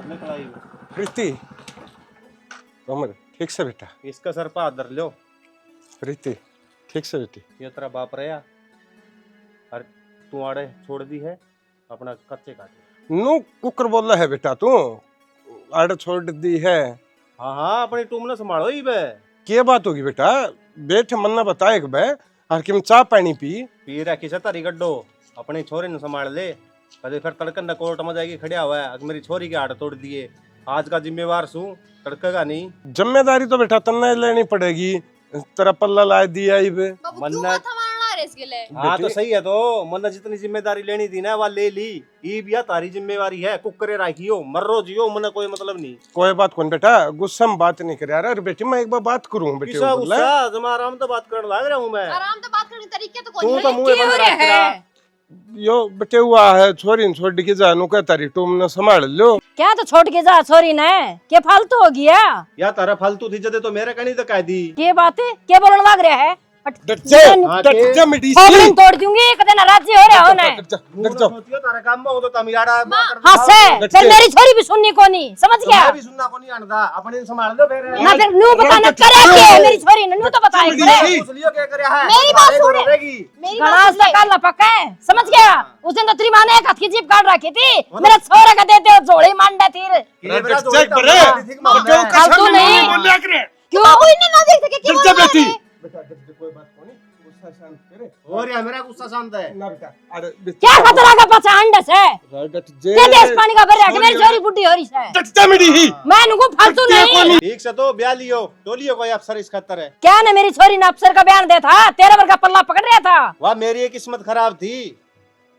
प्रीति कमर ठीक से बेटा, इसका सर पा दर लो। प्रीति ठीक से बेटी। ये तेरा बाप रहा और तू आड़े छोड़ दी है अपना कच्चे काटे। नु कुकर बोल रहा है बेटा, तू आड़ छोड़ दी है। हाँ हाँ अपनी टूम ने संभालो ही बे। क्या बात होगी बेटा, बैठ मन ना बताए बे और किम चाह पानी पी रखी से तारी गड्ढो अपनी छोरी ने संभाल ले। कदे फिर तड़कन न कोर्ट में जाएगी खड़िया हुआ है, मेरी छोरी के हाथ तोड़ दिए। आज का जिम्मेवार सू, तड़केगा नहीं। जिम्मेदारी तो बेटा तन्ने लेनी पड़ेगी, तेरा पल्ला ला दिया ही बे। मन्नत हाँ तो सही है, तो मन्नत जितनी जिम्मेदारी लेनी थी ना वह ले ली। ये भी तारी जिम्मेवारी है, कुकरे राखियो मर्रो जियो, मने कोई मतलब नहीं। कोई बात कौन बेटा, गुस्सा में बात नहीं कर यार। अरे बेटी मैं एक बार बात करूं बेटी, गुस्सा जमा आराम तो बात करने लग रहा हूं मैं। आराम तो बात करने तरीके तो तू तो मुंह बंद रख रहा। यो बेटे हुआ है, छोरी छोड़ के जानू का तारी तुम न संभाल लो। क्या तो छोड़ के जा छोरी ने, क्या फालतू हो गया या तारा फालतू थी जदे तो मेरे कहीं तो कह दी। क्या बात है, क्या बोलने लग रहा है? तोड़ दूंगी कदे नाराज हो रहे हो ना। तारा काम में हो तो तमियाड़ा हंसे फिर मेरी छोरी भी सुननी को नहीं, समझ गया? भी सुनना को नहीं आंदा, अपने संभाल दो फिर ना। फिर नु बताना करे के मेरी छोरी ने नु तो बताए करे। पूछलियो क्या करया है? मेरी बात सुन, मेरी बात से काला पक्का है, समझ गया? उस दिन तो तेरी मां ने एक हाथ की जीभ काट रखी थी, मेरा छोरा का देते हो जोड़ी मांडा तीर। फालतू नहीं क्यों कोई ने ना देख सके क्यों बेटी। कोई बात को नहीं, गुस्सा शांत करे। और यार मेरा गुस्सा शांत है ना बेटा। अरे क्या खतरा का पचा अंडस है? के देश पानी का भर रहा, मेरी छोरी बुड्ढी हो रही है। टट्टा मिडी ही मैं नुको फालतू नहीं। ठीक से तो ब्याह लियो, टोलियो कोई अफसर इस खतर है। क्या ने मेरी छोरी ने अफसर का बयान दे था, तेरे वर्ग का पल्ला पकड़ रहा था। वाह मेरी किस्मत खराब थी।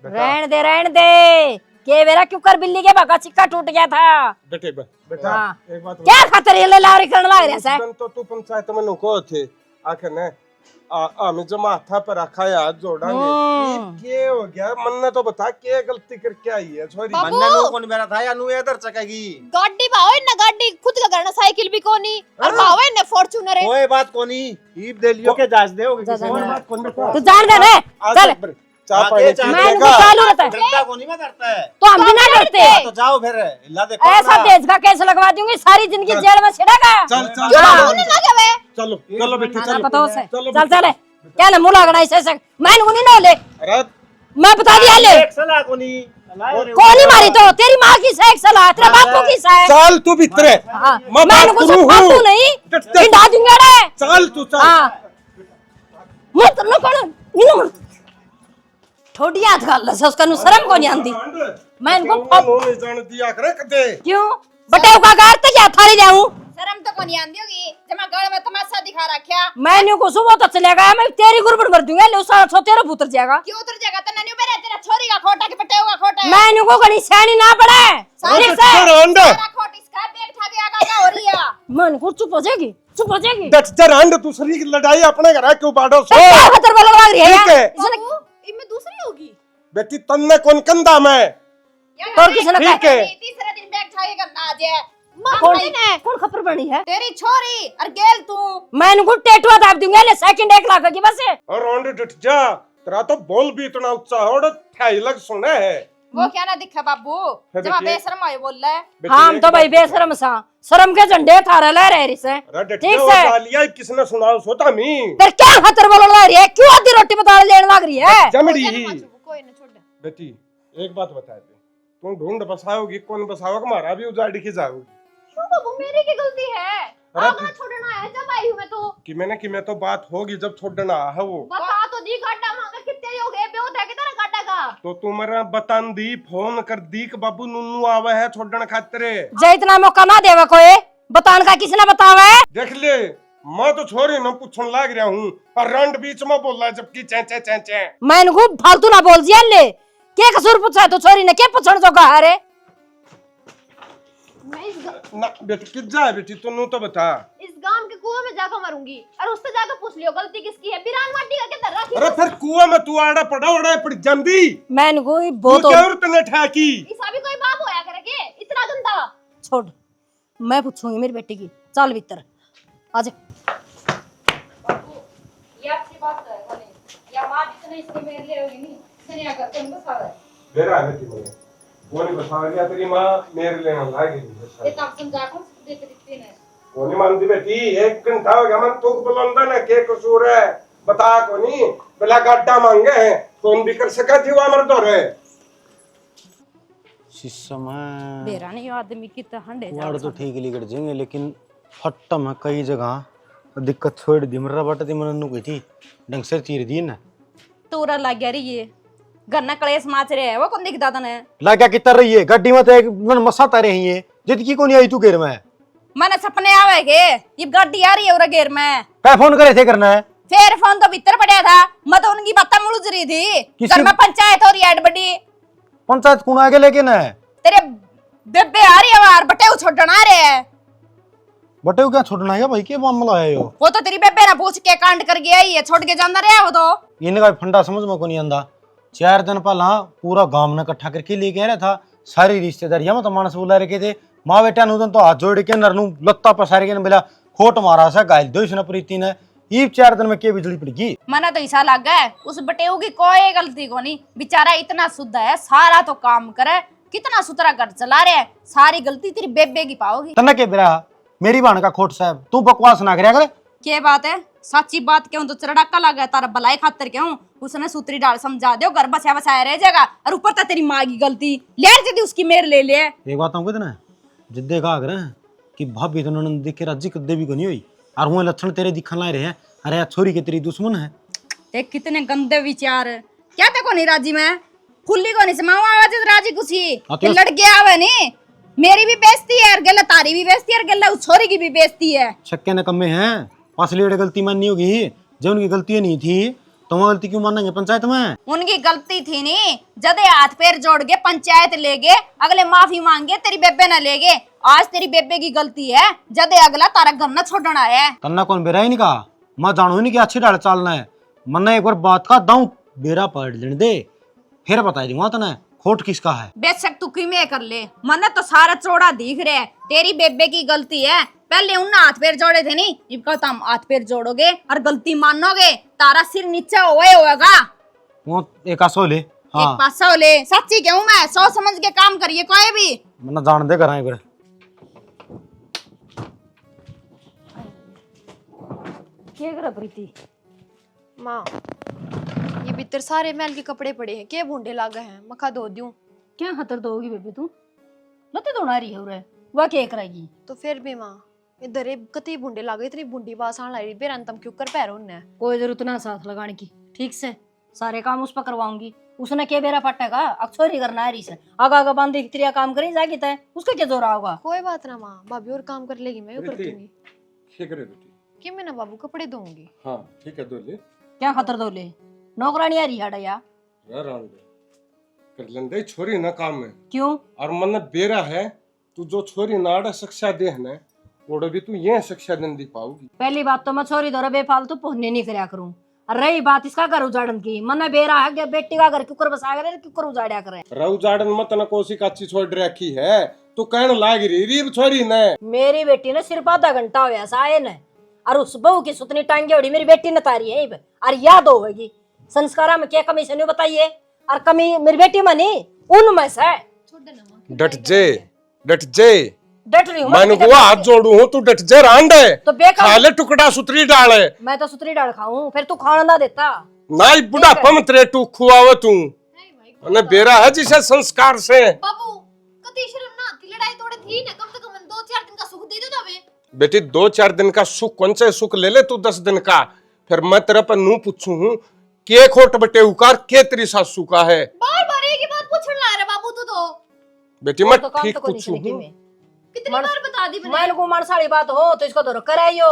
रहन दे के मेरा क्यों कर बिल्ली के भागा चिक्का टूट गया था। बेटे बेटा एक बात क्या खतर ये लारी करने लग रहा है? तो तू पंचायत में नुको थे आखिर ने हमें जो माथा पर रखा है आज जोड़ांगे। क्या हो गया मन ने तो बता, क्या गलती करके आई है छोरी? मन्ना नु कौन मेरा था या नु इधर चकेगी? गाड़ी भावे ना, गाड़ी खुद का करना, साइकिल भी कोनी और भावे ना फॉर्च्यूनर है। कोई बात कोनी, ईब दे लियो के जांच दे होगी किसी कोई ने। बात कौन बेटा, तू जान दे रे चल चाह पानी मैं चालू रहता है। डरता कोनी मैं डरता है तो हम भी ना डरते। तो जाओ फिर ला देखो ऐसा तेज का केस लगवा दूंगी, सारी जिंदगी जेल में छिड़ेगा। चल चल चलो चलो बेटी चलो पता उसे चल चल क्या ना मुला गड़ा ऐसे मैं नहीं ना ले। अरे मैं बता दिया ले एक सलाह कोनी कौन मारी तो तेरी माँ की एक सलाह, तेरा बापू की है। चल तू भीतर मैं कुछ फालतू नहीं हिंडा दूंगा रे। चल तू चल मत न कर थोड़ी हाथ गाल से उसका नु शर्म को नहीं आंदी। मैं इनको नहीं जान दिया करे कदे क्यों बटे का गार तक क्या थारी जाऊं? शर्म तो कोनी आंदी होगी जमा गड़ में तमाशा दिखा रखया। मैं न्यू को सुबह तो चलेगा, मैं तेरी गुरबड़ कर दूंगा ले सारा छो तेरा भूतर जाएगा। क्यों उतर जाएगा? तना न्यू बेरे तेरा छोरी का खोटा के पटे होगा खोटा है। मैं न्यू को गणी सैनी ना पड़े सारा खोट इसका बैग ठा के आगा का हो रही है। मन को चुप हो जाएगी, चुप हो जाएगी। डर अंड दूसरी की लड़ाई अपने घर क्यों बाड़ो सो? क्या खतर बोल लग रही है ठीक है इनमें दूसरी होगी बेटी तन्ने कौन कंधा मैं और किसी ने ठीक है तीसरे दिन बैग ठाएगा ना जे कौन खबर बनी है? तेरी छोरी और गेल तू। मैं इनको टेटुआ दाब दूंगा ले सेकंड 1 लाख की बस है। और रोंड डट जा, तेरा तो बोल भी इतना उत्साह और ठाई लग सुने है। वो क्या ना दिखा बाबू जमा बेशरम आए बोल रहा है। हम तो भाई बेशरम सा शर्म के झंडे थारे ले रहे से। ठीक से डालिया किसने सुनाओ सोता मी फिर क्या खतर बोल रही है? क्यों आधी रोटी बता लेने लग रही है? जमड़ी कोई ना छोड़ बेटी एक बात बता दे, तुम ढूंढ बसाओगी कौन बसाओगे? हमारा भी उजाड़ी की जाओगी। क्यों बाबू मेरी की गलती है? अब मैं छोड़ना है जब आई हूं मैं तो कि मैं तो बात होगी जब छोड़ना है वो बता तो दी गाड़ा मांगा कितने हो गए बेहोश है कितना गाड़ा का। तो तुम्हारा बतान दी फोन कर दी कि बाबू नुन्नू आवे है छोड़ने खातिर। जे इतना मौका ना देवा कोई बतान का किसने बतावा है? देख ले मैं तो छोरी न पूछने लाग रहा हूँ और रंड बीच में बोल रहा है जबकि चे चे चे चे। मैं इनको फालतू ना बोल दिया ले के कसूर पूछा है तो छोरी ने के पूछण जो कहा रे? ना बेटी किस जाए बेटी तू तो बता। इस गांव के कुआं में जाकर मरूंगी और उससे जाकर पूछ लियो गलती किसकी है। बिरान माटी का किधर रखी? अरे फिर कुआं में तू आड़ा पड़ा उड़ा पड़ जंदी। मैं इनको बहुत जरूरत ने ठाकी इसका भी कोई बाप होया करे के इतना गंदा। छोड़ मैं पूछूंगी मेरी बेटी की। चल भीतर आज ये अच्छी बात है बोले या मां जितने इसके मेरे लिए होगी नहीं सनिया कर तुम बस आ बेरा बेटी बोले कोनी बता गया तेरी माँ मेरे लेना लागी ये तब समझा कर देते दिखते ने कोनी मानती बेटी 1 घंटा हो गया मन तो बुलांदा ना के कसूर है बता कोनी बेला गड्ढा मांगे हैं कौन भी कर सका थी वो अमर दौर है शिशमा बेरा नहीं आदमी की तो हंडे वाड़ तो ठीक लिगड़ जाएंगे लेकिन फट्टा में कई जगह दिक्कत छोड़ दी मर्रा बट दी मन नु थी ढंग से चीर दी ना तोरा लग गया रे ये गन्ना कलेस माच रे है वो कौन दिखदा तने लागा कितर रही है गड्डी में तो एक मन मसा तारे ही है जित की कोनी आई तू घेर में मैंने सपने आवेगे ये गाड़ी आ रही है और घेर में क्या फोन करे थे करना है फिर फोन तो भीतर पड़ा था मैं तो उनकी बातें मुलझ रही थी घर में पंचायत हो रही है बड़ी पंचायत कौन आगे लेकिन है तेरे बेबे आ रही है बाहर बटे छोड़ना रे है बटे क्या छोड़ना है भाई के मामला है यो वो तो तेरी बेबे ना पूछ के कांड कर गया ही है छोड़ के जाना रे वो तो इनका फंडा समझ में को नहीं आंदा 4 दिन पहला पूरा गांव ने इकट्ठा करके लेके आया था सारी रिश्तेदारियां में तो मानस बुला रखे थे माँ बेटा नु तो हाथ जोड़ के नरनु लत्ता पसार के मिला खोट मारा सा घायल दो इसने प्रीति ने ये 4 दिन में के बिजली पड़गी मना तो ऐसा लग गया उस बटेऊ की कोई गलती को नहीं बेचारा इतना शुद्ध है सारा तो काम करे कितना सुथरा घर चला रहे है सारी गलती तेरी बेबे की पाओगी तना के बेरा मेरी बहन का खोट साहब तू बकवास ना करया कर क्या बात है सच्ची बात क्यों तो चरड़ाका लगा तारा भलाई खातर क्यों उसने सूत्री डाल समझा दो घर बसाया बसाया रह जाएगा और ऊपर तो तेरी माँ की गलती ले जल्दी उसकी मेर ले ले एक बात हमको ना जिद्दे कहा कर कि भाभी तो उन्होंने देखे राजी कदे भी को नहीं हुई और वो लक्षण तेरे दिखन लाए रहे हैं अरे छोरी के तेरी दुश्मन है देख कितने गंदे विचार क्या तक नहीं राजी में खुली को नहीं समाओ आवाज राजी कुछ लड़ गया आवे नहीं मेरी भी बेइज्जती है और गला तारी भी बेइज्जती है और गला उस छोरी की भी बेइज्जती है शक्के न कमे हैं असली गलती माननी होगी जब उनकी गलती नहीं थी तो वहाँ गलती क्यों मानेंगे पंचायत में उनकी गलती थी नहीं जदे हाथ पैर जोड़ के पंचायत ले गए अगले माफी मांगे तेरी बेबे न ले गए आज तेरी बेबे की गलती है जदे अगला तारा घर न छोड़ना है तन्ना कौन बेरा ही नहीं कहा मैं जानू नहीं कि अच्छी डाल चालना है मन्ना एक बार बात का दाऊ बेरा पढ़ लेने दे फिर बता दूंगा तना खोट किसका है बेशक तू किमे कर ले मन तो सारा चौड़ा दिख रहा है तेरी बेबे की गलती है पहले उन्हें हाथ पैर जोड़े थे नहीं इनका तुम हाथ पैर जोड़ोगे और गलती मानोगे तारा सिर नीचे होएगा वो एक आसो ले हाँ एक पासा ले सच्ची क्यों मैं सोच समझ के काम करिए कोई भी मन्ना जान दे करा एक बार क्या कर प्रीति माँ ये भीतर सारे मैल के कपड़े पड़े हैं के भूंडे लागे हैं मखा धो दूं क्या खतर दोगी बेबी तू लते धोना रही है उरे वह क्या करेगी तो फिर भी माँ इधर कति भूंडे लागे इतनी भूंडी बास आने लगी बेरन तम क्यों कर पैर उन्ने कोई जरूरत ना साथ लगाने की ठीक से सारे काम उस पर करवाऊंगी उसने क्या बेरा पट्टेगा अक्सर करना है से आगा आगा बांध तेरिया काम करी जागी तय उसका क्या जोर होगा कोई बात ना माँ भाभी और काम कर लेगी मैं कर दूंगी ठीक है बेटी कि मैं ना बाबू कपड़े धोऊंगी हाँ ठीक है दो ले क्या खतर दो ले नौकरानी आ रही है या यार आन दे कर लेंदे छोरी ना काम में क्यों और मन बेरा है तू जो छोरी नाड़ा शिक्षा दे है ओडो भी तू ये शिक्षा दिन दी पाऊगी पहली बात तो मैं छोरी दो बेफालतू पहुंचने नहीं करया करूं और रही बात इसका घर उजाड़न की मन बेरा है कि बेटी का घर क्यों बसाया करे क्यों उजाड़या करे रऊ जाड़न मत न कोसी काची छोड़ रखी है तू कहन लाग रही रीब छोरी ने मेरी बेटी ने सिर्फ आधा घंटा हुआ साये ने और उस बहू की सुतनी टांगे उड़ी मेरी बेटी ने तारी है और याद होगी संस्कारा में क्या कमी से बताइए और कमी मेरी बेटी में नहीं उनमें से डट जे डट रही हूँ मैं हुआ हाथ जोड़ू हूँ तू डट जे रांड है तो बेकार खाले टुकड़ा सुतरी डाले मैं तो सुतरी डाल खाऊं फिर तू खाना ना देता नाई बुढ़ापा में तेरे टू खुआवे तू ने बेरा है जिसे संस्कार से बाबू कति शर्म ना आती लड़ाई तोड़े थी ना कम से कम 2-4 दिन का सुख दे दो तबे बेटी 2-4 दिन का सुख कौन से सुख ले ले तू 10 दिन का फिर मैं तेरे पर नू पूछू हूँ के खोट बटे उकार के तेरी सासू का है बार-बार एक ही बात पूछने ला रहा बाबू तो बेटी मैं ठीक पूछू हूँ कितनी बार बता दी मैंने को मन सारी बात हो तो इसको तो कराइयो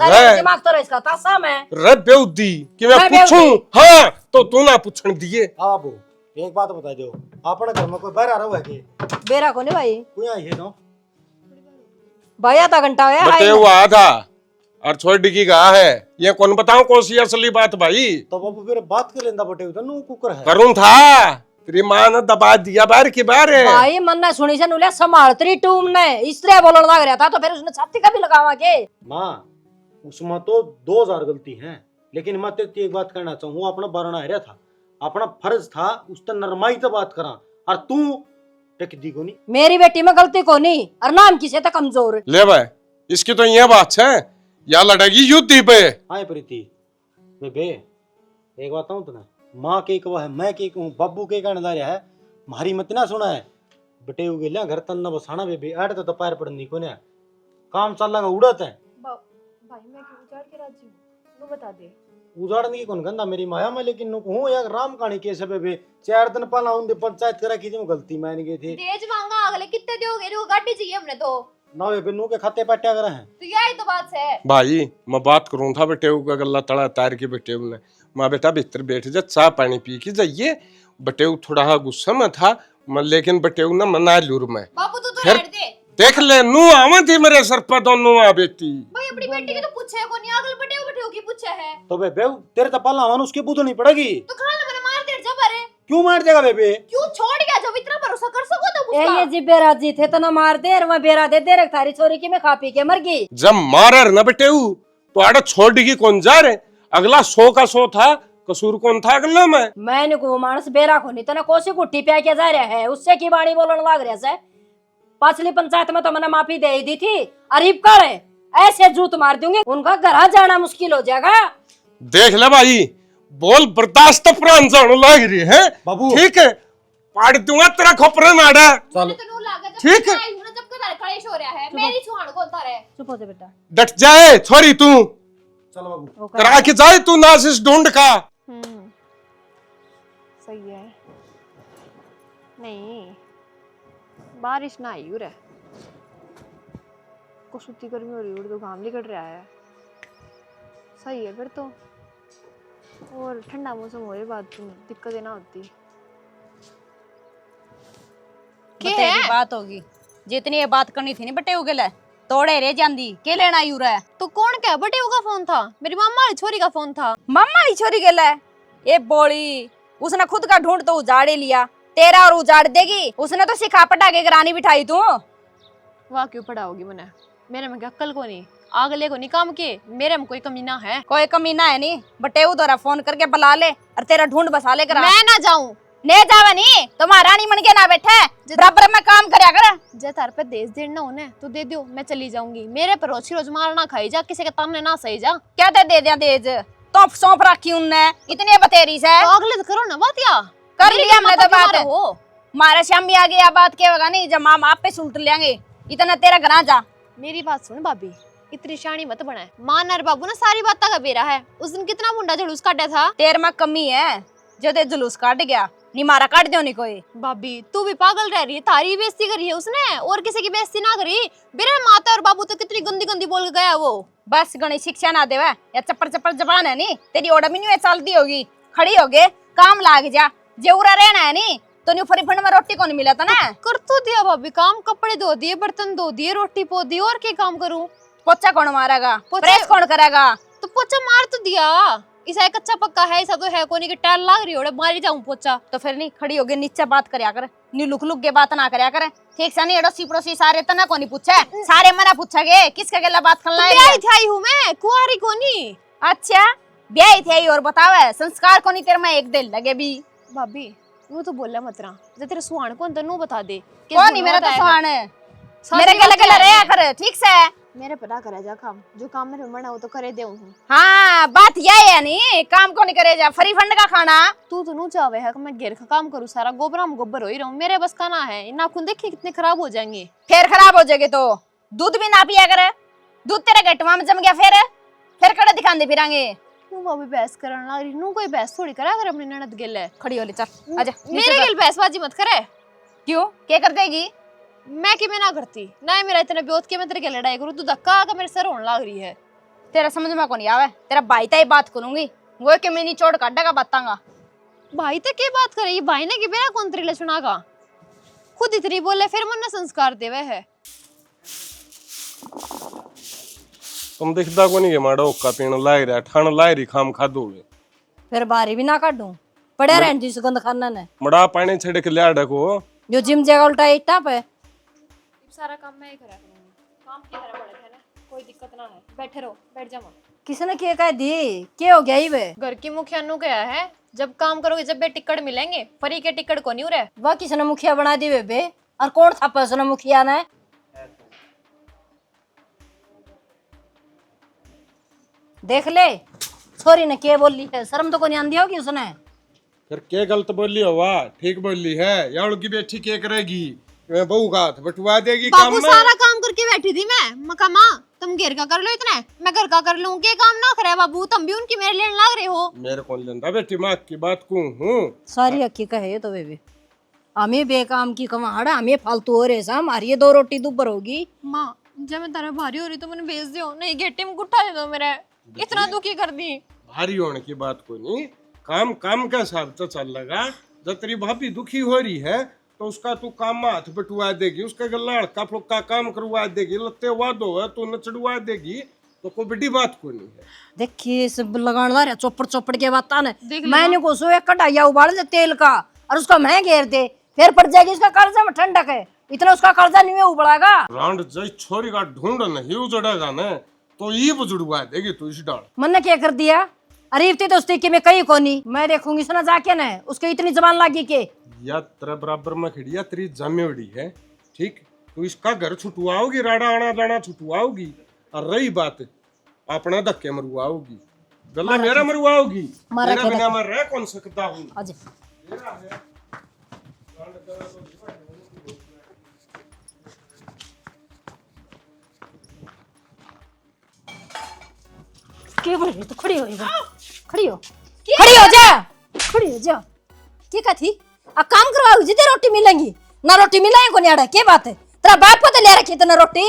सारे दिमाग तो इसका तासा में रे बेउदी कि मैं पूछूं हाँ तो तू ना पूछन दिए हाँ बाबू एक बात बता दो अपने घर में कोई बाहर आ रहा है कि बेरा को नहीं भाई कोई आई है तो भाई आधा घंटा है बटे हुआ आधा और छोड़ डिगी गा है ये कौन बताऊं कौन सी असली बात भाई तो बाबू फिर बात कर लेंदा बटे तो नु कुकर है करूं था तेरी मां ने दबा दिया बाहर की बाहर है भाई मन ने सुनी से नुले संभाल तेरी टूम ने इस तरह बोलने लग रहा था तो फिर उसने छाती का भी लगावा के मां उसमें तो 2000 गलती हैं लेकिन मैं तेरी एक बात कहना चाहूँ अपना बारना है था अपना फर्ज था उस तर नरमाई से बात करा और तू टिक दी को नहीं। मेरी बेटी में गलती को नहीं और नाम किसे तो कमजोर। ले भाई इसकी तो ये बात है, या लड़ेगी युद्ध पे। हाँ प्रीति बे एक बात हूँ तुम्हें, माँ के कवा है, मैं के कहूँ, बाबू के कहने ला रहा है, मारी मत ना सुना है। बटे उगे लिया घर तन न बसाना बेबी, आड़ तो पैर पड़नी को ने काम चल लगा उड़त है। भाई मैं क्यों उजाड़ के राजी हूँ, नु बता दे। उजाड़ने की कौन गंदा मेरी माया में, लेकिन नु हूँ यार राम कहानी कैसे बेबे 4 दिन पहला उन पंचायत करा की तुम गलती मान गए थे। तेज मांगा अगले कितने दोगे, रू गाड़ी चाहिए हमने तो ना बेबे नु के खाते पट्या करे हैं। तो यही तो बात है भाई मैं बात करूं था बेटे का गला तड़ा तार के बेटे ने, माँ बेटा भीतर बैठ जा चाय पानी पी के जाइए। बेटे थोड़ा गुस्सा में था लेकिन बेटे ना मना लूर मैं। बाबू तू तो फिर रहने दे। देख ले नू आवा थी मेरे सर पर दोनों आ बेटी। भाई अपनी बेटी की तो पूछे को नहीं, अगल बटे की पूछे है तो बेबे तेरे तो पहला वन उसके बूझ नहीं पड़ेगी तो खाना मैंने मार दे जब। अरे क्यों मार देगा बेबे? क्यों छोड़ गया, जब इतना भरोसा कर सको तो उसका। ये जी बेराजी थे तो ना मार दे, और वह बेरा दे दे रख थारी छोरी की मैं खा पी के मर गई। जब मार ना बेटे तो आड़ा छोड़ की कौन जा रहे, अगला 100 का 100 था, कसूर कौन था अगला में। मैंने को मानस बेरा को नहीं तो ना कोसी गुट्टी पे क्या जा रहा है, उससे की बाणी बोलने लग रहा है। पाछली पंचायत में तो मैंने माफी दे दी थी, अरीब कर ऐसे जूत मार दूंगी उनका घर जाना मुश्किल हो जाएगा। देख ले भाई बोल बर्दाश्त प्राण जाने लग रही है बाबू। ठीक है पाड़ दूंगा तेरा खोपरे नाड़ा। चल ठीक है जब कदा कलेश हो रहा है मेरी छुआण को उतारे। चुप हो जा बेटा। डट जाए छोरी तू, चल बाबू वो कर- करा के जाए तू नासिस ढूंढ का। सही है। नहीं बारिश ना आई उरे को सुती गर्मी हो रही है, तो घाम निकल रहा है। सही है फिर तो, और ठंडा मौसम हो रही बाद दिक्कतें ना होती। तेरी बात होगी जितनी ये बात करनी थी नहीं बटे उगे ले तोड़े रे जांदी के लेना यू रहा है। तो कौन क्या बटे का फोन था? मेरी मामा वाली छोरी का फोन था। मम्मा ही छोरी के ले ये बोली उसने खुद का ढूंढ तो उजाड़ ही लिया, तेरा और उजाड़ देगी। उसने तो सिखा पटा के रानी बिठाई तू। वाह क्यों पढ़ाओगी मैंने, मेरे में क्या अक्ल को नहीं, आगले को नहीं काम के, मेरे में कोई कमी ना है। कोई कमी ना है नहीं बटे उधर फोन करके बुला ले और तेरा ढूंढ बसा ले करा। मैं ना जाऊं ले जावे नहीं तो रानी बन के ना बैठे बराबर में काम करया कर। जे तार पे देश देना होने तो दे दो, मैं चली जाऊंगी। मेरे पर रोज रोज मार ना खाई जा, किसी के तामने ना सही जा। क्या दे दिया देज तो सौंप रखी उनने इतनी बतेरी से। तो अगले तो करो ना बात, या कर लिया हमने तो बात हो। मारा शाम भी आ गया बात क्या होगा नहीं, जब माम आप पे सुलट लेंगे इतना तेरा घर जा। मेरी बात सुन भाभी, इतनी शानी मत बनाए। मान और बाबू ना सारी बात का बेरा है। उस दिन कितना मुंडा जुलूस काटा था। तेरे में कमी है जो ते जुलूस काट गया, नहीं मारा काट दो नहीं कोई। भाभी तू भी पागल रह रही है, तारी बेइज्जती करी है उसने और किसी की बेइज्जती ना करी। मेरे माता और बाबू तो कितनी गंदी गंदी बोल गया वो। बस गणी शिक्षा ना देवे या चप्पर चप्पर जबान है नी तेरी ओड़ा भी नहीं चलती होगी। खड़ी होगे काम लाग जा, जेऊरा रहना है नी तो न्यू फरी फंड में रोटी को नहीं मिला था ना। कर तो दिया भाभी काम, कपड़े धो दिए, बर्तन धो दिए, रोटी पो दी, और क्या काम करूं? पोछा कौन मारेगा, प्रेस कौन करेगा? तो पोछा मार तो दिया, इसा कच्चा पक्का है, ऐसा तो है कोनी के टाइल लाग रही है मारी जाऊं पोछा। तो फिर नहीं खड़ी होगे नीचे बात करया कर, नी लुक लुक के बात ना करया कर। ठीक से नहीं अड़ोसी पड़ोसी सारे तना को नहीं पूछे, सारे मना पूछेगे किसके गेला बात करना है। ब्याही थी हूं मैं, कुंवारी कोनी। अच्छा ब्याही थी और बतावे संस्कार कोनी तेरे में एक दिन लगे भी। भाभी वो तो बोला मत रहा, जब तेरे सुहान कौन तो नु बता दे। कौन नहीं मेरा तो सुहान है, मेरे गले गले रहा कर ठीक से। मेरे पता करे जा काम, जो काम मेरे मना वो तो करे दे हूं। हां बात यही है नहीं, काम को नहीं करे जा फ्री फंड का खाना। तू तो नु चाहे है कि मैं घेर का काम करूं, सारा गोबरा में गोबर हो ही रहूं, मेरे बस का ना है। नाखून देखिए कितने खराब हो जाएंगे। फिर खराब हो जाएंगे तो दूध भी ना पिया कर, दूध तेरे गटवा में जम गया फिर कड़ा दिखांदे फिरांगे। तू भाभी बहस करन लग रही, नु कोई बहस थोड़ी करा कर अपनी ननद गेले। खड़ी हो ले चल आजा, मेरे गेल बहसबाजी मत करे। क्यों क्या कर देगी? मैं कि मैं ना करती ना, मेरा इतना ब्योत के मैं तेरे के लड़ाई करूं, तू धक्का आकर मेरे सर होने लग रही है। तेरा समझ में को नहीं आवे, तेरा भाई ताई बात करूंगी वो के मैंने चोट काटेगा बताऊंगा। भाई तक के बात करे, ये भाई ने कि बेरा कौन तेरे लक्षणा का खुद इतनी बोले फिर मन संस्कार देवे है। तुम दिखदा को नहीं के माड़ा ओका पीण लाई रहा ठाण लाई रही खाम खादोगे। फिर बारी भी ना काटूं पड़े रहन जी सुगंध खाना ने मड़ा पानी छड़े के लिया डको जो जिम जगह उल्टा इट्टा पे सारा काम मैं ही करा करूंगी। काम की तरह पड़े थे ना, कोई दिक्कत ना है। बैठे रहो, बैठ जाओ। किसने क्या कह दी, क्या हो गया ही वे? घर की मुखिया नु गया है, जब काम करोगे जब बे टिकट मिलेंगे, फ्री के टिकट को नहीं रहे। वह किसने मुखिया बना दी वे? और कौन था पैसा मुखिया ने? देख ले छोरी ने के बोली है, शर्म तो को नहीं आंदी होगी उसने। फिर के गलत बोली हो वाह, ठीक बोली है। यार की बेटी के करेगी, मैं बहू का हाथ बटवा देगी काम बाबू में। सारा काम करके बैठी थी मैं कहा माँ तुम घर का कर लो, इतना मैं घर का कर लूं, के काम ना करे बाबू, तुम भी उनकी मेरे लिए लग रहे हो। मेरे कौन लेंदा बेटी, माँ की बात को हूँ। सारी अक्की कहे ये तो बेबी, हमें बेकाम की कमाड़, हमें फालतू हो रहे सा, हमारी ये 2 रोटी दुबर होगी। माँ जब मैं तारा भारी हो रही तो मैंने भेज दियो, नहीं गेटे में गुट्ठा दे दो मेरे, इतना दुखी कर दी। भारी होने की बात को नहीं, काम काम का हिसाब तो चल लगा। जब तेरी भाभी दुखी हो रही है तो उसका तू काम में हाथ बटवा देगी, उसका गला हड़का फुड़का काम करवा देगी, लत्ते वादो है तू न चढ़वा देगी, तो कोई बड़ी बात को नहीं है। देखिए सब लगाने वाले चौपड़ चौपड़ के बात ना, मैंने को सो एक कढ़ाइया उबाल दे तेल का और उसका मैं घेर दे, फिर पड़ जाएगी इसका कर्जा में ठंडक है, इतना उसका कर्जा नहीं उबड़ागा। रांड जय छोरी का ढूंढ नहीं उजड़ेगा न तो ये बुजुड़वा देगी तू इस डाल। मन ने क्या कर दिया? अरे इतनी तो उसकी मैं कहीं कोनी, मैं देखूंगी सुना जाके न उसके इतनी जबान लागी के। या तेरे बराबर में खड़िया तेरी जमेवड़ी है, ठीक, तू इसका घर छुटवाओगी, राड़ा आना जाना छुटवाओगी, और रही बात अपना धक्के मरवाओगी, गला मेरा मरवाओगी, मेरा बिना मैं रह कौन सकता हूँ। तो खड़ी हो जा, खड़ी हो जा, खड़ी हो जा। क्या कहती? आ काम करवाओ जिते रोटी मिलेंगी ना, रोटी मिलाए को नहीं आड़ा, क्या बात है? तेरा बाप को तो ले रखी इतना रोटी,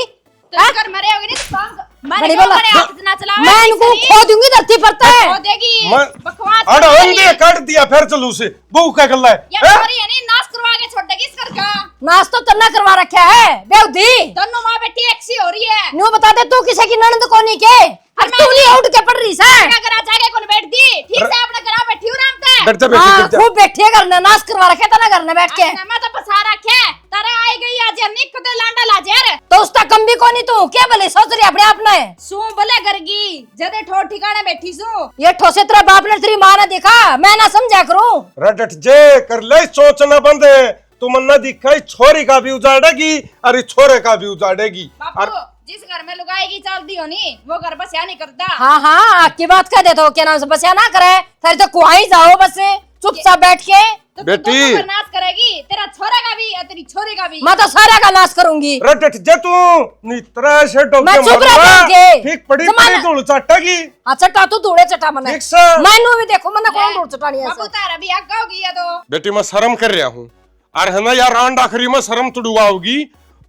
तो कर मरे होगे नहीं तो काम बड़ी बोला ना चलावे, मैं इनको खो दूंगी धरती पर ते। खो देगी, बकवास अरे अंधे काट दिया फिर चलू से बहू का गल्ला है। ये छोरी है नहीं, नाश करवा के छोड़ देगी इस घर का। नाश तो तन्ना करवा रखा है बेउदी, दोनों माँ बेटी एक सी हो रही है। न्यू बता दे तू किसी की ननद कोनी के, और तू नहीं उठ के पड़ रही है। क्या करा जाके कौन बैठ दी, ठीक से अपना करा बैठी हूं आराम से। बैठ जा बेटी, हाँ बैठ जा। खूब बैठिए करना, नाश करवा रखे तना करना बैठ के। मैं तो बसा रखे तारे आई गई आज निक कदे लांडा लाजेर तो उसका कम भी कोनी तू, क्या भले सोच रही अपने आप ने? सू भले करगी जदे ठोर ठिकाने बैठी सू। ये ठोसे तेरा बाप ने तेरी माँ ने देखा, मैं ना समझा करूं। रटट जे कर ले, सोचना बंद है, तू मन ना दिखाई, छोरी का भी उजाड़ेगी अरे छोरे का भी उजाड़ेगी। बापू जिस घर में लुगाएगी चलती हो नी वो घर बस या नहीं करता। हाँ हाँ आपकी बात कह देता हो, क्या नाम से बस या ना करे, फिर तो कुआई जाओ बस चुपचाप बैठ के। तो बेटी। तू दोनों का नाश करेगी, तेरा छोरा का भी और तेरी छोरी का भी। मैं तो सारा का नाश करूंगी। रटट जे तू नित्रा से मैं डोके चुप मरवा, रहूंगी। ठीक पड़ी जमाना- पड़ी धूल चाटेगी। अच्छा टाटू धूड़े चटा मने, ठीक से। मैनू भी देखो मने कौन धूड़ चटानी है बापू ऐसे। तारा भी आगा होगी ये तो। बेटी मैं शर्म कर रहा हूँ, और है ना यार रांड आखिरी में शर्म तुड़वाओगी,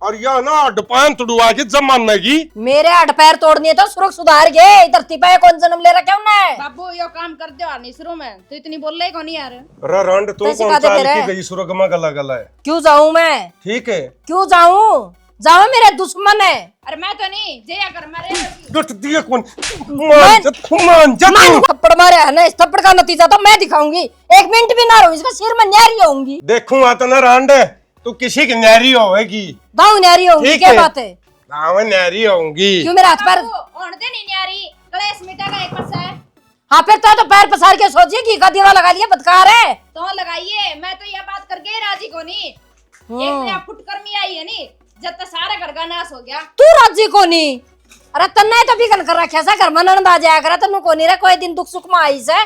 और या ना अडपान तुड़वा के जब मानेगी। मेरे हड पैर तोड़नी है तो सुरख सुधार गए, धरती पे कौन जन्म ले रखा उन्हें? बाबू यो काम कर दो नहीं शुरू में तो इतनी बोल रही कौन यार। रे रांड तू कैसे कौन खाते साल फिर की है? गई सुरग में गला गला है, क्यों जाऊं मैं? ठीक है क्यों जाऊं? जाओ मेरे दुश्मन है। अरे मैं तो नहीं जया कर मरे। डट दिए कौन मान जा मैं थप्पड़ मारे है ना, इस थप्पड़ का नतीजा तो मैं दिखाऊंगी, 1 मिनट भी ना रहूं, इसका सिर में न्यारी होऊंगी। देखूंगा तो ना रांड तू किसी की न्यारी होएगी। दाऊ न्यारी होऊंगी, ठीक क्या है। बात है? हाँ न्यारी होंगी। क्यों मेरे हाथ पैर? ओढ़ दे नहीं न्यारी कलेश मिटेगा एक परसा है। हाँ फिर तो पैर पसार के सोचिए कि का दीवा लगा लिया, बदकार है। तो लगाइए, मैं तो ये बात करके ही राजी को नहीं। एक ने फुटकर्मी आई है नी, जब तक सारा घर का नाश हो गया। तू राजी को नहीं? अरे तन्ना तो बिगन कर रखा सा घर मनन आ जाया करा, तन्नू को नहीं रे कोई दिन दुख सुख में आई से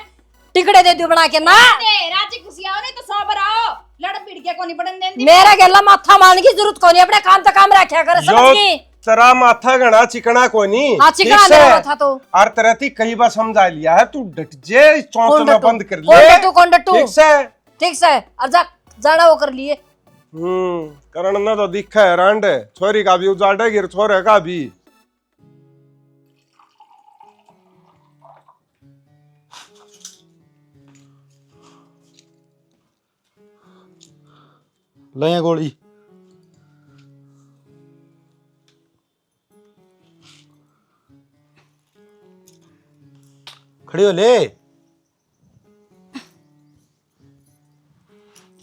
टिकड़े दे दियो बना के ना। राजी खुशी आओ नहीं तो 100 बार आओ, लड़ पीड़ के को नहीं पड़न देंदी। मेरा गेला माथा मान की जरूरत को नहीं, अपने काम तक काम रखा कर, समझ गई? तेरा माथा गणा चिकना को नहीं। हाँ चिकना मेरा माथा तो। और तेरा थी कई बार समझा लिया है, तू डट जे चौंक में बंद कर कौन ले। डटू कौन डटू? ठीक से ठीक से और जा जाना वो कर लिए। करण ना तो दिखा है रांड, छोरी का भी उजाड़ेगी और छोरे का भी। ले गोली खड़ी हो ले।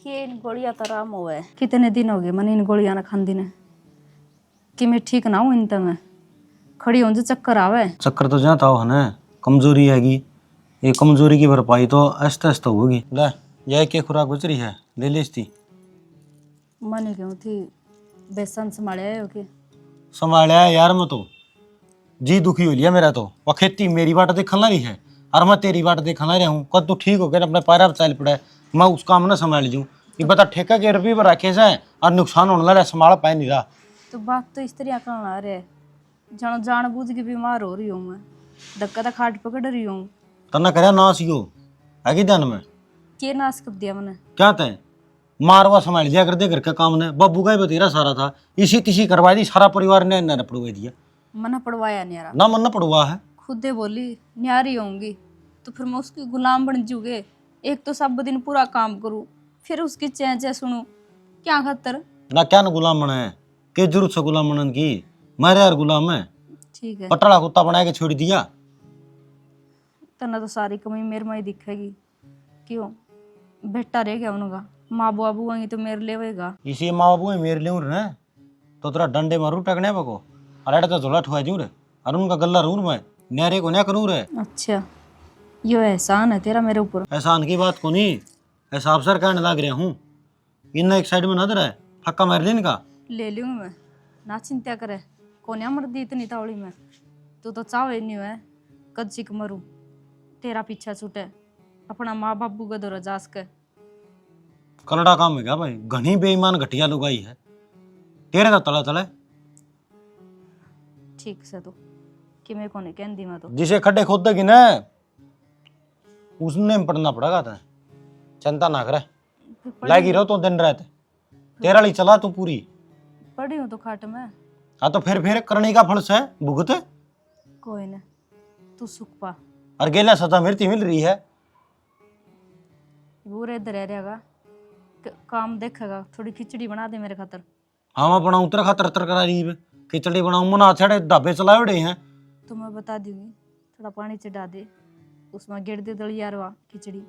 ये इन गोलियां तो आराम हुआ है, कितने दिन हो गए मैंने इन गोलियां ना खांदी ने, कि मैं ठीक ना हूँ इन में खड़ी हो चक्कर आवे। चक्कर तो जाता हो ना, कमजोरी हैगी, ये कमजोरी की भरपाई तो आहिस्ता होगी। ले यह क्या खुराक गुजरी है, ले ले इसकी। मैंने क्यों थी बेसन संभाले हो के संभालिया यार मैं तो जी दुखी हो लिया मेरा तो। वह खेती मेरी बाट देखने ला रही है और मैं तेरी बाट देखने ला रहा हूँ। कद तू ठीक हो गया अपने पैर पर चल पड़ा है, मैं उस काम ना संभाल लूँ। ये बता ठेका के रुपये पर रखे से और नुकसान होने लगा संभाल पाए नहीं रहा। तो बात तो इस तरह करना रहे जान जानबूझ के बीमार हो रही हूँ मैं, धक्का तो खाट पकड़ रही हूँ। तना करे ना सीओ आगे ध्यान में के नाश कर दिया मैंने। क्या तय मारवा संभाल दिया कर दे घर का काम ने। बब्बू का ही बतेरा सारा था, इसी तिसी करवा दी, सारा परिवार ने न पड़वा दिया। मना पड़वाया नहीं यार, ना मन न पड़वा है। खुदे बोली न्यारी होंगी तो फिर मैं उसकी गुलाम बन जूगे। एक तो सब दिन पूरा काम करूँ फिर उसकी चै चै सुनूं, क्या खतर। ना क्या न गुलाम बना है, के जरूरत से गुलाम बनन की, मेरे यार गुलाम है। ठीक है पटड़ा कुत्ता बना के छोड़ दिया। तना तो सारी कमी मेरे में ही दिखेगी। क्यों बेटा रह गया उनका, माँ बाबू आएंगे तो मेरे ले होएगा। इसी माँ बाबू है मेरे लिए रहे तो तेरा डंडे मारू टकने बको अरे तो झोला ठुआ जू रे और उनका गल्ला रू मैं न्यारे को न्या करूँ रे। अच्छा यो एहसान है तेरा मेरे ऊपर। एहसान की बात को नहीं, ऐसा अवसर कहने लग रहा हूँ। इन एक साइड में नजर है फक्का मार लेने का ले लूँ मैं, ना चिंता करे। कोन्या मर्दी इतनी तावड़ी में, तू तो चाहे नहीं है कद सिक मरू तेरा पीछा छूटे अपना माँ बाबू का दौरा जास के। कलड़ा काम है क्या भाई, घनी बेईमान घटिया लुगाई है तेरे का तला तला। ठीक से तो कि मैं कोने कह दी मैं तो जिसे खड्डे खोद देगी ना उसने पढ़ना पड़ेगा था। चिंता ना करे लागी रहो तो दिन रात तेरा ली चला तू पूरी। पढ़ी हूँ तो खाट में। हाँ तो फिर करने का फल से भुगत कोई ना तू सुख पा। और गेला सजा मृत्यु मिल रही है। वो रे इधर रह रहेगा काम देखेगा, थोड़ी खिचड़ी बना दे मेरे खातर। हाँ मैं बनाऊँ तेरा खातर तर करा रही है खिचड़ी बनाऊँ मना छड़े ढाबे चलाए उड़े हैं। तो मैं बता दूंगी थोड़ा पानी चढ़ा दे उसमें गिर दे दलियारवा खिचड़ी।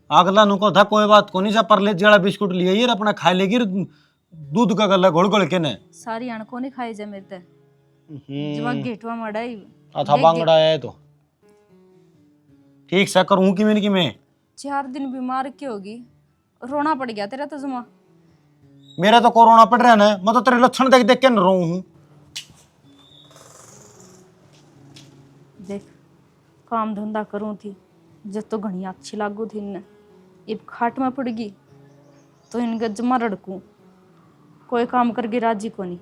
अगला नुको था कोई बात को नहीं सा परले जड़ा बिस्कुट लिए ये अपना खा लेगी दूध का गला घोल घोल के ने सारी अणको नहीं खाई जा मेरे ते जब गेटवा मड़ाई अच्छा बांगड़ा है तो ठीक सा करूँ कि मैं 4 दिन बीमार की होगी, रोना पड़ गया तेरा तो जमा। मेरा तो कोरोना पड़ रहा है ना, मैं तो तेरे लक्षण देख देख के न रो हूँ। देख काम धंधा करूँ थी जब तो घनी अच्छी लागू थी इन्हें, अब खाट में पड़ गई तो इनका जमा रड़कू कोई काम करके राजी को नहीं।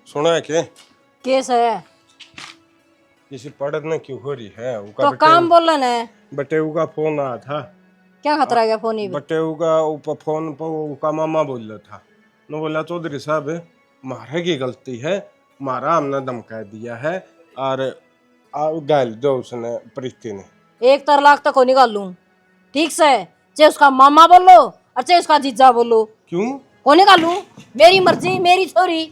सुना है के केस है किसी पढ़ने क्यों हो रही है तो काम बोलन है। बटेऊ का फोन आया था। क्या खतरा गया फोन ही पे? बटेऊ का ऊपर फोन पर उसका मामा बोल रहा था न, बोला चौधरी साहब मारे की गलती है, मारा हमने धमका दिया है और गाल दो उसने प्रीति ने। 1 लाख तक को निकाल लूं ठीक से, चाहे उसका मामा बोलो और चाहे उसका जीजा बोलो। क्यों को निकालूं? मेरी मर्जी, मेरी छोरी।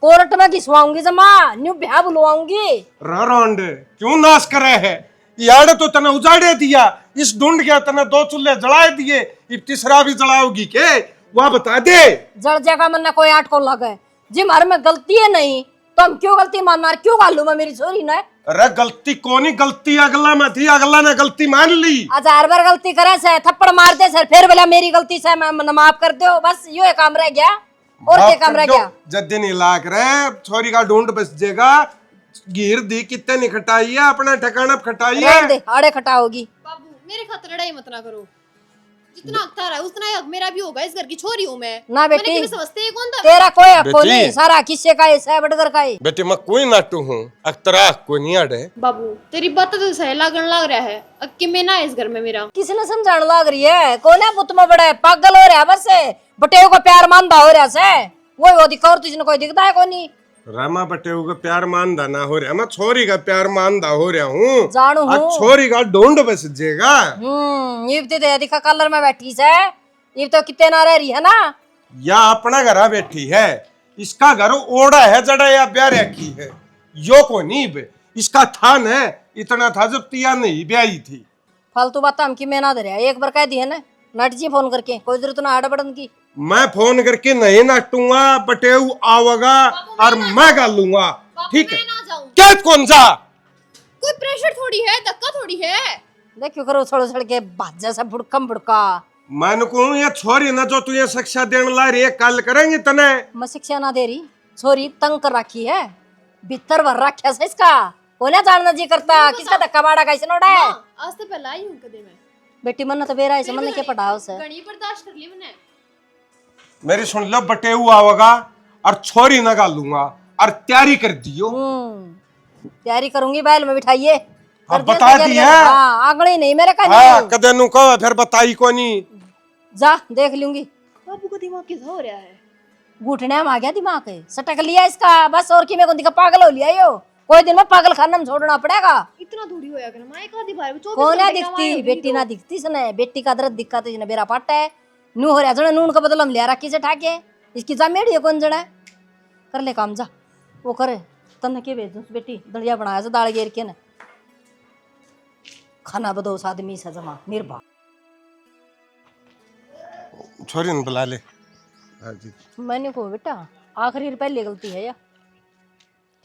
कोर्ट में घिसवाऊंगी जमा, न्यू ब्याह बुलवाऊंगी। रारोंड क्यों नाश करे है? यार तो तना उजाड़े दिया, इस ढूंढ गया तना 2 चूल्हे जलाए दिए, अब तीसरा भी जलाओगी के? वह बता दे। जड़ जगह मन कोई आट को लगे जी हमारे में गलती है नहीं तो हम क्यों गलती मानना, क्यों गालू मैं मेरी छोरी ने? अरे गलती कोनी, गलती अगला में थी, अगला ने गलती मान ली। आज हर बार गलती करे से थप्पड़ मार दे सर, फिर बोला मेरी गलती से मैं माफ कर दो, बस यो काम रह गया और क्या काम रह गया? जद्दी नहीं लाग रहे, छोरी का ढूंढ बस जाएगा। गिर दी कितने नहीं खटाई है, अपना ठिकाना खटाई है। दे आड़े खटा होगी। बाबू मेरे खातिर लड़ाई मत ना करो, जितना हक था उतना ही हक मेरा भी होगा, इस घर की छोरी हूँ मैं। ना बेटी मैंने समझते ही कौन था? तेरा कोई हक को बेटी। नहीं, सारा किस्से का है बटगर का है। बेटी मैं कोई नाटू हूँ, अख्तरा कोई नहीं अड़े। बाबू तेरी बात तो सही लगन लग रहा है, अब कि मैं ना इस घर में मेरा किसी ने समझाने लग रही है, कौन है पुत में बड़ा है, पागल हो रहा है बस बटेव को प्यार मानदा हो रहा से वो दिखा और तुझे कोई दिखता है कोनी। रामा बटेऊ का प्यार मानदा ना हो रहा, मैं छोरी का प्यार मानदा हो रहा हूँ। जानू हूँ। आज छोरी का ढूंढ बस जाएगा। ये तो दिखा कलर में बैठी से, ये तो कितने ना रह रही है ना। या अपना घर बैठी है, इसका घर ओढ़ा है जड़ा या ब्याह रखी है, यो को नहीं बे। इसका थान है इतना था जब तिया नहीं ब्याही थी। फालतू बात हम की मैं ना धरे, एक बार कह दी है ना नट जी फोन करके, कोई जरूरत ना हड़बड़न की। मैं फोन करके नहीं नाटूंगा, बटेऊ आवेगा और मैं गालूंगा, ठीक है? मैं ना जाऊं, क्या कौन जा? कोई प्रेशर थोड़ी है, धक्का थोड़ी है। देख क्यों करो छोड़ छोड़ के बाजा सा भुड़कम भुड़का मैं कहूँ ये छोरी ना जो तू ये शिक्षा देने ला रही है कल करेंगे तने। मैं शिक्षा ना दे रही, छोरी तंग कर रखी है, भीतर भर रखा है इसका, कोने जानना जी करता किसका धक्का मारा कैसे नोड़ा है। आज से पहले आई हूं कदे मैं बेटी मन तो बेरा है मन के पढ़ाओ से घणी बर्दाश्त कर ली मैंने। मेरी सुन लो बटे हुआ होगा और छोरी ना गालूंगा और तैयारी कर दियो। तैयारी करूंगी बैल में बिठाइए। अब बता दी है। हाँ आंगड़ी नहीं मेरे का हाँ कदे नु कहो फिर बताई को नहीं। जा देख लूंगी। बाबू का दिमाग कैसा हो रहा है? घुटने में आ गया दिमाग है, सटक लिया इसका बस। और की मैं को पागल हो लिया यो, कोई दिन में पागल खाना में छोड़ना पड़ेगा। इतना दूरी होया कर मां, एक आधी बार में 24 कौन घंटे दिखती बेटी ना दिखती इसने, बेटी का दर्द दिक्कत है बेरा पाटा है नू हो रहा जने नून का बदल हम लिया रखी से ठाके इसकी जा मेड़ी है कौन जड़ा कर ले काम जा वो करे तन के भेज बेटी दलिया बनाया से दाल घेर के न खाना बदोस आदमी से जमा निर्भा। छोरी ने बुला ले। हाँ जी मैंने को बेटा आखिरी पहली गलती है या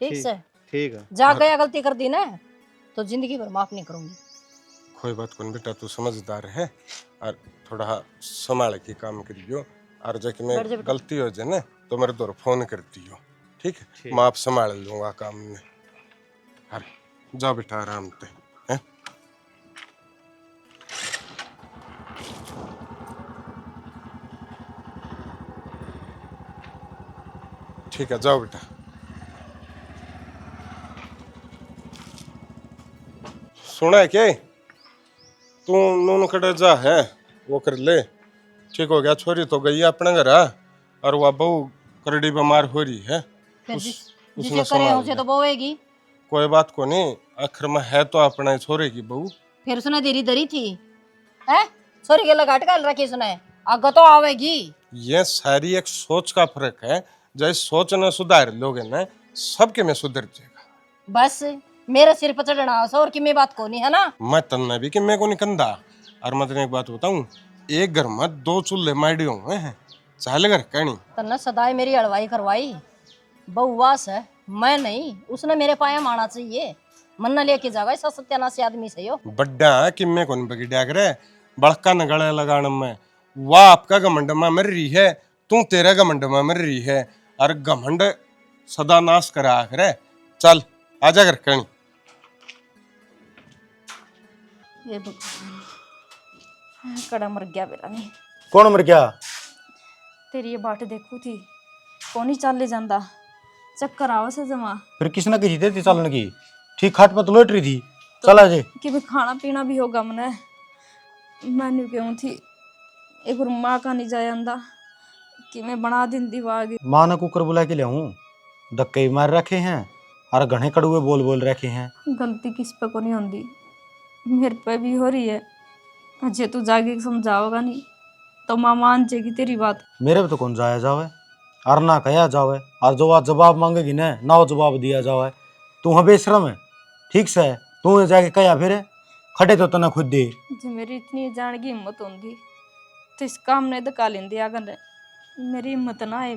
ठीक से ठीक है। जा गया गलती कर दी ना तो जिंदगी भर माफ नहीं करूंगी। कोई बात कौन बेटा तू समझदार है और थोड़ा संभाल के काम करियो और जो कि मैं गलती हो जाए ना तो मेरे दौर फोन कर दियो ठीक है। मैं आप संभाल लूंगा काम में। अरे जाओ बेटा आराम से हैं? ठीक है जाओ बेटा। सुना है क्या तू नून कटे जा है वो कर ले ठीक हो गया। छोरी तो गई अपने घर और वह बहू करड़ी बीमार हो रही है जिसे करे उसे तो बोएगी। कोई बात को नहीं आखिर में है तो अपने छोरे की बहू। फिर उसने देरी दरी थी है छोरी के लगाट का रखी उसने आगे तो आवेगी। ये सारी एक सोच का फर्क है, जैसे सोच न सुधार लोगे ना सबके में सुधर जाएगा। बस मेरे सिर पर चढ़ना और की मैं बात को नहीं है ना। मैं तन्ना भी कि मैं को नहीं कंधा। और मैं तेने एक बात बताऊं, एक घर में 2 चूल्हे मारे हुए हैं चाल घर कहनी तन्ना सदाई मेरी अड़वाई करवाई बहुवास है मैं नहीं उसने मेरे पाया माना चाहिए मन्ना लेके जावा ऐसा सत्यानाशी आदमी से यो बड्डा कि मैं कौन बगिड्या करे बड़का न गले लगाने में। वाह आपका घमंड में मर रही है तू तेरे घमंड में मर रही है और घमंड सदा नाश करा करे। चल आजा घर कहनी। ये कड़ा मर गया बेरा नहीं। कौन मर गया? तेरी ये बाट देखू थी कौन ही चाले जांदा चक्कर आवा से जमा। फिर किसने की थी चलने की? ठीक खाट में तो लौट रही थी चला जे कि भी खाना पीना भी होगा मने मैंने क्यों थी एक बार माँ का नहीं जाया अंदा कि मैं बना दिन दीवागी। माँ ने कुकर बुला के ले आऊं धक्के मार रखे हैं और घने कड़ुए बोल रखे हैं। गलती किस पे को नहीं होती मेरे पे भी हो रही है। अजय तू जाके समझाओगा नहीं तो माँ मान जाएगी तेरी बात। मेरे पे तो कौन जाया जावे और ना कहा जावे और जो बात जवाब मांगेगी ना वो जवाब दिया जावे। तू हाँ बेशरम है ठीक से तू जाके कहा फिर खड़े तो तना खुद दे। जो मेरी इतनी जान की हिम्मत होती तो इस काम ने धक्का लेंदी अगर मेरी हिम्मत ना आए।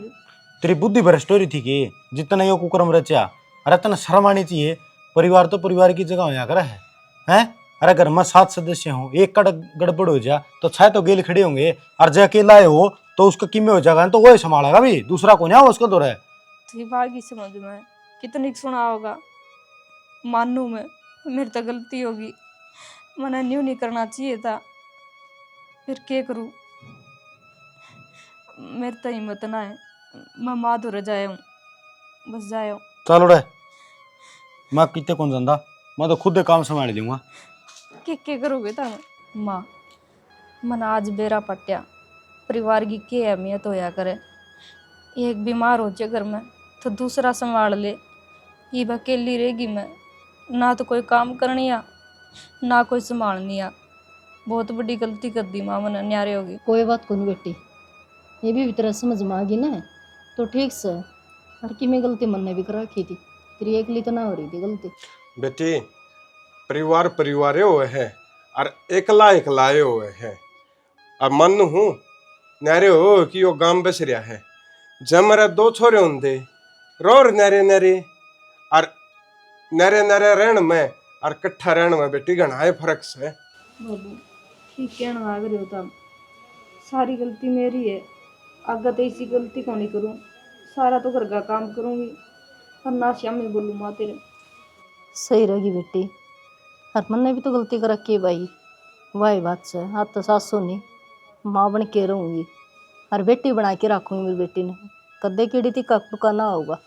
तेरी बुद्धि भ्रष्ट हो रही थी कि जितना यो कुकरम रचा अरे तना शर्म आनी चाहिए। परिवार तो परिवार की जगह होया करे है। अरे घर में 7 सदस्य हो एक कड़ गड़बड़ हो जा तो 6 तो गेल खड़े होंगे और जो अकेला हो तो उसका किमे हो जाएगा तो वही संभालेगा भी दूसरा को नहीं उसको तो रहे। बागी समझ में कितनी सुना होगा मानू में मेरी तो गलती होगी मैंने न्यू नहीं करना चाहिए था फिर क्या करूँ मेरी तो हिम्मत ना है मैं माधुर जाया हूँ बस जाया हूँ। चलो रे मैं कितने कौन जानता मैं तो खुद काम संभाल लूंगा। क्या करोगे तुम माँ मन आज बेरा पट्या परिवार की क्या अहमियत होया करे। एक बीमार हो जाए घर में तो दूसरा संभाल ले ये अकेली रहेगी मैं ना तो कोई काम करनी आ ना कोई संभालनी आ। बहुत बड़ी गलती कर दी माँ मन न्यारे होगी। कोई बात को नहीं बेटी ये भी तरह समझ में आ गई ना तो ठीक से हर की मैं गलती मन ने भी कर रखी थी तेरी एकली तो ना हो रही थी गलती। बेटी परिवार परिवार हुए है और एकला हुए है। अब मन हूँ नारे हो कि वो गांव बस रहा है जब मेरे 2 छोरे होंगे रोर नारे नारे और नारे नारे रहन में और कट्ठा रहन में बेटी घना है फर्क से। बाबू ठीक कहना लग रहे हो तुम सारी गलती मेरी है। आगे तो इसी गलती को नहीं करूँ, सारा तो घर का काम करूँगी और ना श्यामी बोलूँ माँ तेरे। सही रहेगी बेटी, हरमन ने भी तो गलती कर रखी है भाई। वही बात से आज तो सासू नहीं, माँ बन के रहूँगी और बेटी बना के रखूँगी मेरी बेटी ने। कदे कीड़ी थी कब ना होगा।